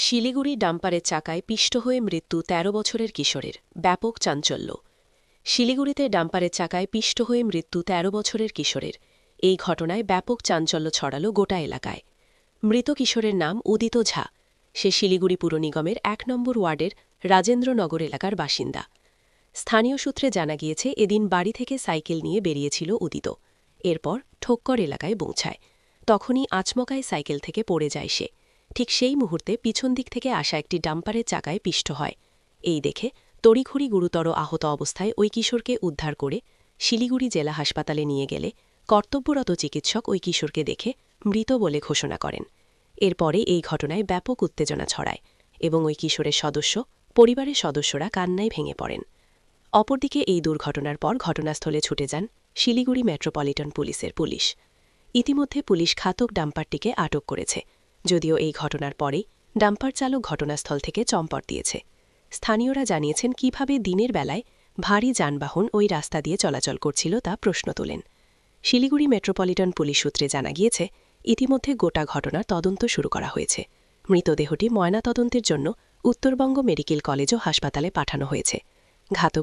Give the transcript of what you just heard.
শিলিগুড়ি ডাম্পারের চাকায় পিষ্ট হয়ে মৃত্যু ১৩ বছরের কিশোরের ব্যাপক চাঞ্চল্য। শিলিগুড়িতে ডাম্পারের চাকায় পিষ্ট হয়ে মৃত্যু ১৩ বছরের কিশোরের। এই ঘটনায় ব্যাপক চাঞ্চল্য ছড়াল গোটা এলাকায়। মৃত কিশোরের নাম উদিত ঝা। সে শিলিগুড়ি পুর নিগমের ১ নম্বর ওয়ার্ডের রাজেন্দ্রনগর এলাকার বাসিন্দা। স্থানীয় সূত্রে জানা গিয়েছে, এদিন বাড়ি থেকে সাইকেল নিয়ে বেরিয়েছিল উদিত। এরপর ঠোক্কর এলাকায় পৌঁছায়। তখনই আচমকায় সাইকেল থেকে পড়ে যায় সে। ঠিক সেই মুহূর্তে পিছন দিক থেকে আসা একটি ডাম্পারের চাকায় পিষ্ট হয়। এই দেখে তড়িঘড়ি গুরুতর আহত অবস্থায় ওই কিশোরকে উদ্ধার করে শিলিগুড়ি জেলা হাসপাতালে নিয়ে গেলে কর্তব্যরত চিকিৎসক ওই কিশোরকে দেখে মৃত বলে ঘোষণা করেন। এরপরে এই ঘটনায় ব্যাপক উত্তেজনা ছড়ায় এবং ওই কিশোরের পরিবারের সদস্যরা কান্নায় ভেঙে পড়েন। অপরদিকে এই দুর্ঘটনার পর ঘটনাস্থলে ছুটে যান শিলিগুড়ি মেট্রোপলিটন পুলিশের পুলিশ। ইতিমধ্যে পুলিশ ঘাতক ডাম্পারটিকে আটক করেছে। যদিও এই ঘটনার পরেই ডাম্পার চালক ঘটনাস্থল থেকে চম্পট দিয়েছে। স্থানীয়রা জানিয়েছেন, কিভাবে দিনের বেলায় ভারী যানবাহন ওই রাস্তা দিয়ে চলাচল করছিল তা প্রশ্ন তোলেন। শিলিগুড়ি মেট্রোপলিটন পুলিশ সূত্রে জানা গিয়েছে, ইতিমধ্যে গোটা ঘটনার তদন্ত শুরু করা হয়েছে। মৃতদেহটি ময়নাতদন্তের জন্য উত্তরবঙ্গ মেডিকেল কলেজ ও হাসপাতালে পাঠানো হয়েছে। ঘাতক